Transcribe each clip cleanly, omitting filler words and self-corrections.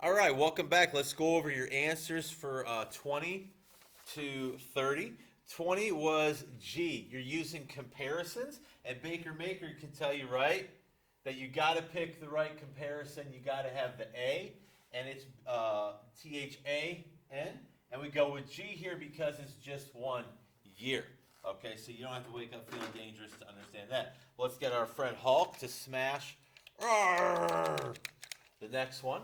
All right, welcome back. Let's go over your answers for 20 to 30. 20 was G. You're using comparisons, and Baker Maker can tell you, right, that you got to pick the right comparison. You got to have the A, and it's THAN. And we go with G here because it's just 1 year. Okay, so you don't have to wake up feeling dangerous to understand that. Let's get our friend Hulk to smash the next one.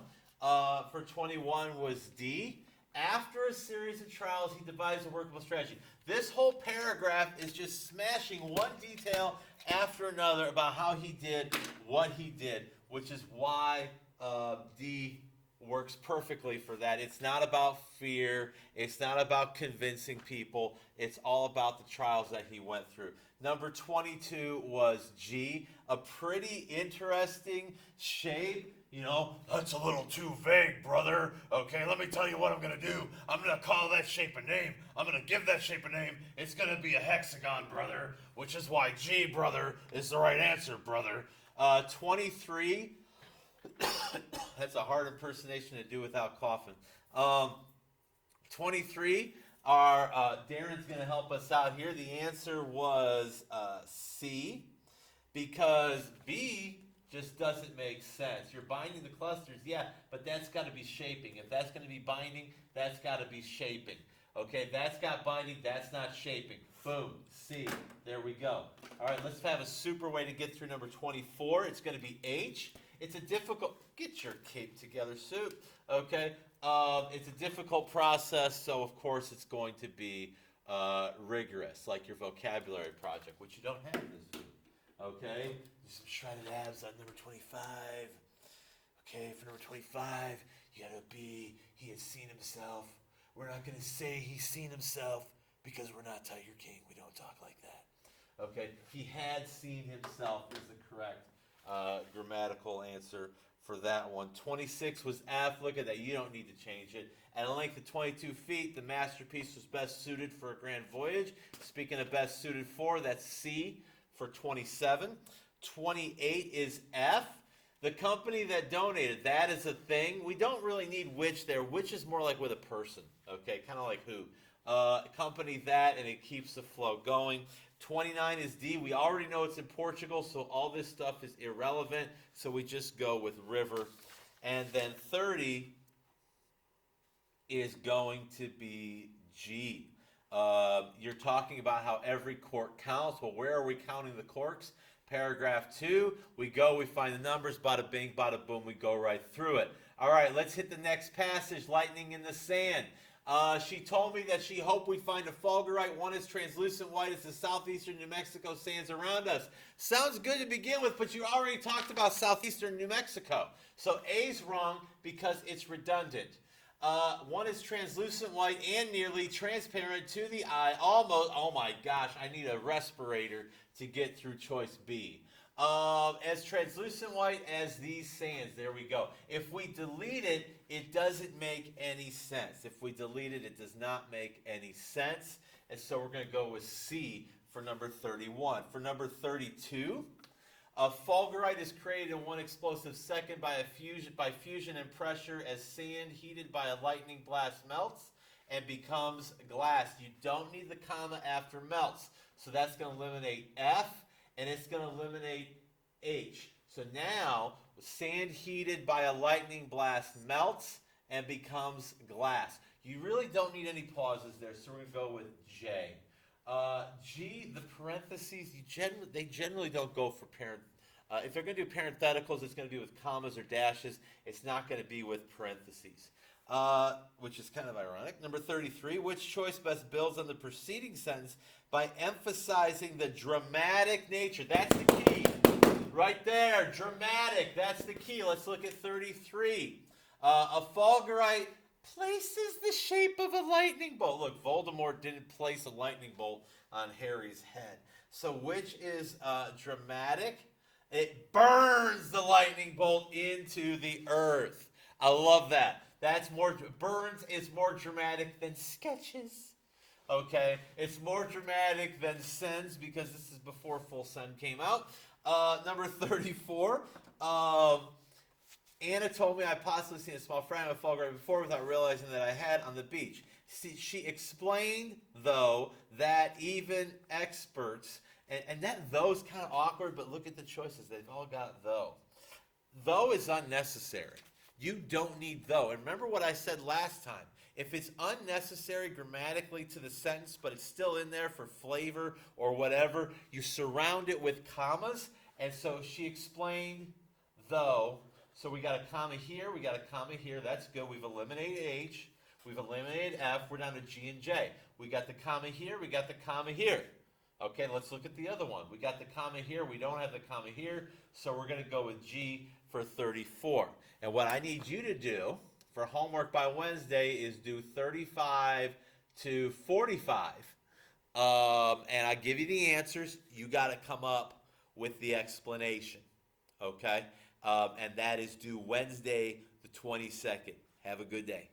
For 21 was D. After a series of trials, he devised a workable strategy. This whole paragraph is just smashing one detail after another about how he did what he did, which is why D works perfectly for that. It's not about fear. It's not about convincing people. It's all about the trials that he went through. Number 22 was G, a pretty interesting shape. You know, that's a little too vague, brother. Okay, let me tell you what I'm going to do. I'm going to call that shape a name. I'm going to give that shape a name. It's going to be a hexagon, brother, which is why G, brother, is the right answer, brother. 23, that's a hard impersonation to do without coughing. 23, Darren's going to help us out here. The answer was C, because B just doesn't make sense. You're binding the clusters, yeah, but that's got to be shaping. If that's going to be binding, that's got to be shaping. Okay, that's got binding, that's not shaping. Boom, C, there we go. All right, let's have a super way to get through number 24. It's going to be H. It's a difficult, get your cape together, Soup. Okay, it's a difficult process, so of course it's going to be rigorous, like your vocabulary project, which you don't have this week. Okay, some shredded abs on number 25. Okay, for number 25, you gotta be, he had seen himself. We're not gonna say he's seen himself because we're not Tiger King. We don't talk like that. Okay, he had seen himself is the correct grammatical answer for that one. 26 was F. Look at that. You don't need to change it. At a length of 22 feet, the masterpiece was best suited for a grand voyage. Speaking of best suited for, that's C for 27. 28 is F. The company that donated, that is a thing. We don't really need which there. Which is more like with a person, okay? Kind of like who. Company that, and it keeps the flow going. 29 is D. We already know it's in Portugal, so all this stuff is irrelevant. So we just go with river. And then 30 is going to be G. You're talking about how every cork counts. Well, where are we counting the corks? Paragraph 2, we go, we find the numbers, bada bing, bada boom, we go right through it. All right, let's hit the next passage, lightning in the sand. She told me that she hoped we find a fulgurite. One is translucent white as the southeastern New Mexico sands around us. Sounds good to begin with, but you already talked about southeastern New Mexico. So A's wrong because it's redundant. One is translucent white and nearly transparent to the eye. Almost, oh my gosh, I need a respirator to get through choice B. As translucent white as these sands. There we go. If we delete it, it doesn't make any sense. If we delete it, it does not make any sense. And so we're going to go with C for number 31. For number 32, a fulgurite is created in one explosive second by fusion and pressure as sand heated by a lightning blast melts and becomes glass. You don't need the comma after melts. So that's going to eliminate F, and it's going to eliminate H. So now, sand heated by a lightning blast melts and becomes glass. You really don't need any pauses there, so we're going to go with J. G, the parentheses, they generally don't go for parent. If they're going to do parentheticals, it's going to be with commas or dashes. It's not going to be with parentheses, which is kind of ironic. Number 33, which choice best builds on the preceding sentence by emphasizing the dramatic nature? That's the key. Right there, dramatic. That's the key. Let's look at 33. A fulgurite places the shape of a lightning bolt. Look, Voldemort didn't place a lightning bolt on Harry's head. So which is dramatic? It burns the lightning bolt into the earth. I love that. Burns is more dramatic than sketches. Okay, it's more dramatic than sends because this is before Full Send came out. Number 34. Anna told me I possibly seen a small fragment of fall guy before without realizing that I had on the beach. See, she explained, though, that even experts, and that though's kind of awkward, but look at the choices. They've all got though. Though is unnecessary. You don't need though. And remember what I said last time. If it's unnecessary grammatically to the sentence, but it's still in there for flavor or whatever, you surround it with commas. And so she explained though. So we got a comma here, we got a comma here. That's good. We've eliminated H. We've eliminated F. We're down to G and J. We got the comma here, we got the comma here. Okay, let's look at the other one. We got the comma here, we don't have the comma here, so we're going to go with G for 34. And what I need you to do for homework by Wednesday is do 35 to 45. And I give you the answers. You got to come up with the explanation. Okay? And that is due Wednesday the 22nd. Have a good day.